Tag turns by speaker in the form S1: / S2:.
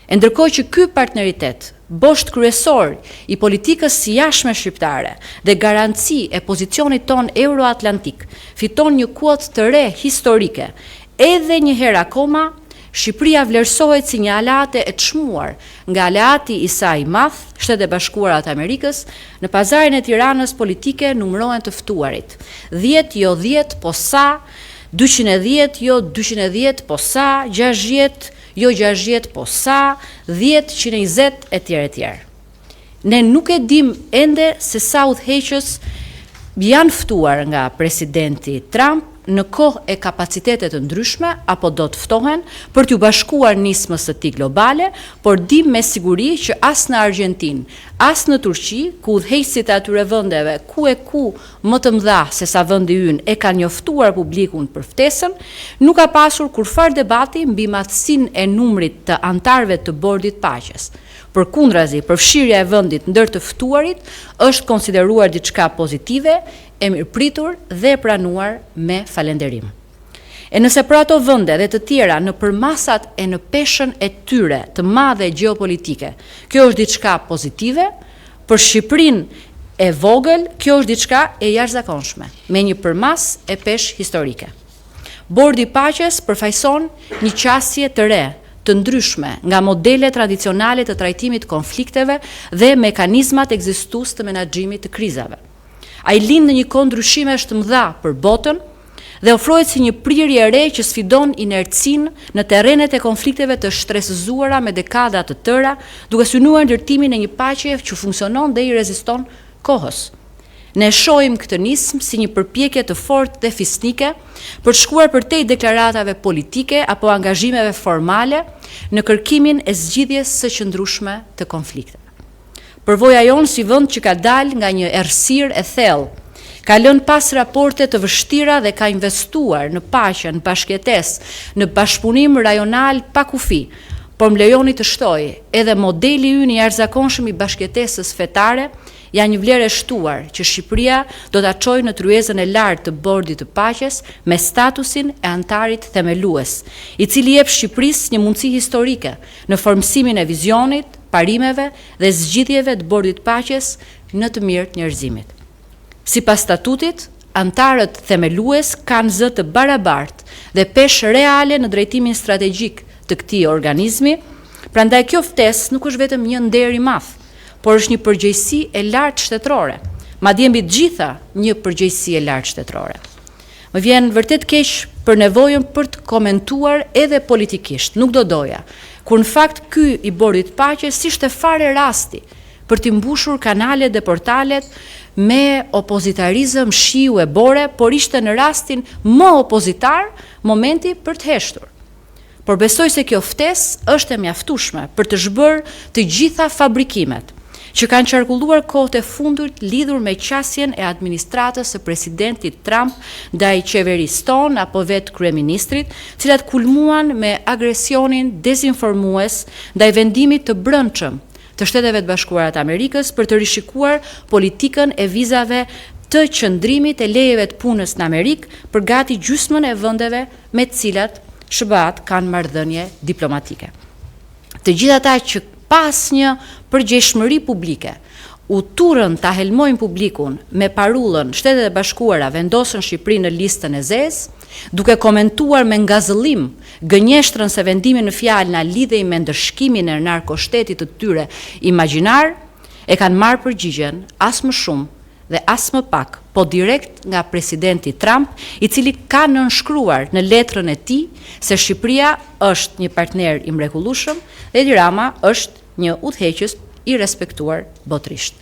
S1: E ndërkohë që ky partneritet, bosht kryesor i politikës jashtme shqiptare dhe garanci e pozicionit ton euroatlantik, fiton një kuotë të re historike, edhe një herë akoma, Shqipëria vlerësohet si një aleate e çmuar nga aleati i saj i madh, Shtetet e Bashkuara të Amerikës, në pazarin e Tiranës politike numërohen të ftuarit. 10 jo 10 po sa, 210 jo 210 po sa, 60 jo 60 po sa, 10, 120 etj. etj. Ne nuk e dim ende se sa udhëheqës janë ftuar nga presidenti Trump në kohë e kapacitetet të ndryshme, apo do të ftohen për t'u bashkuar nismës së tij globale, por dim me siguri që as në Argjentinë, as në Turqi, ku udhëheqësit e atyre vendeve ku e ku më të mëdha se sa vendi ynë e kanë njoftuar publikun për ftesën, nuk ka pasur kurfar debati mbi madhësinë e numrit të antarëve të Bordit Paqes. Përkundrazi, përfshirja e vendit ndër të ftuarit është konsideruar diçka pozitive, e mirëpritur dhe e pranuar me falënderim. E nëse për ato vende dhe të tjera në përmasat e në peshën e tyre të madhe gjeopolitike, kjo është diçka pozitive, për Shqipërinë e vogël, kjo është diçka e jashtëzakonshme, me një përmas e peshë historike. Bordi i Paqes përfaqëson një qasje të re, të ndryshme nga modele tradicionale të trajtimit konflikteve dhe mekanizmat ekzistues të menaxhimit të krizave. Ai lind në një kohë ndryshimesh të mëdha për botën dhe ofrohet si një prirje e re që sfidon inercinë në terrenet e konflikteve të shtresëzuara me dekada të tëra, duke synuar ndërtimin e një paqe që funksionon dhe i reziston kohës. Ne shohim këtë nismë si një përpjekje të fortë dhe fisnike për të shkuar përtej deklaratave politike apo angazhimeve formale në kërkimin e zgjidhjes së qëndrueshme të konflikteve. Përvoja jonë si vend që ka dalë nga një errësirë e thellë, ka lënë pas raporte të vështira dhe ka investuar në paqe, në bashkëjetesë, në bashkëpunim rajonal pa kufi, por më lejoni të shtoj, edhe modeli ynë i jashtëzakonshëm i bashkëjetesës fetare janë një vlerë e shtuar që Shqipëria do ta çojë në tryezën e lartë të Bordit të Paqes me statusin e antarit themelues, i cili jep Shqipërisë një mundësi historike në formësimin e vizionit, parimeve dhe zgjidhjeve të Bordit të Paqes në të mirët njerëzimit. Sipas statutit, antarët themelues kanë zë të barabartë dhe peshë reale në drejtimin strategjik të këtij organizmi, prandaj kjo ftesë nuk është vetëm një nder i madh, por është një përgjegjësi e lartë shtetërore, madje mbi të gjitha një përgjegjësi e lartë shtetërore. Më vjen vërtet keq për nevojën për të komentuar edhe politikisht, nuk do doja, kur në fakt ky i Bordit të Paqes ishte fare rasti për t'i mbushur kanalet dhe portalet me opozitarizëm shiu e bore, por ishte në rastin më opozitar momenti për të heshtur. Por besoj se kjo ftesë është e mjaftueshme për të zhbërë të gjitha fabrikimet që kanë qarkulluar kohët e fundit lidhur me qasjen e administratës së presidentit Trump ndaj qeverisë tonë apo vetë kryeministrit, cilat kulmuan me agresionin dezinformues ndaj vendimit të brendshëm të Shteteve të Bashkuara të Amerikës për të rishikuar politikën e vizave të qëndrimit e lejeve të punës në Amerikë për gati gjysmën e vendeve me të cilat SBA-t kanë marrëdhënie diplomatike. Të gjithë ata që pas një përgjegjshmëri publike u turën ta helmojnë publikun me parullën Shtetet e Bashkuara vendosën Shqipërinë në listën e zezë, duke komentuar me ngazëllim gënjeshtrën se vendimi në fjalë na lidhej me ndërshkimin e narkoshtetit të tyre imagjinar, e kanë marrë përgjigjen as më shumë dhe as më pak, po direkt nga presidenti Trump, i cili ka nënshkruar në letrën e tij se Shqipëria është një partner i mrekullueshëm dhe Edi Rama është një udhëheqës i respektuar botërisht.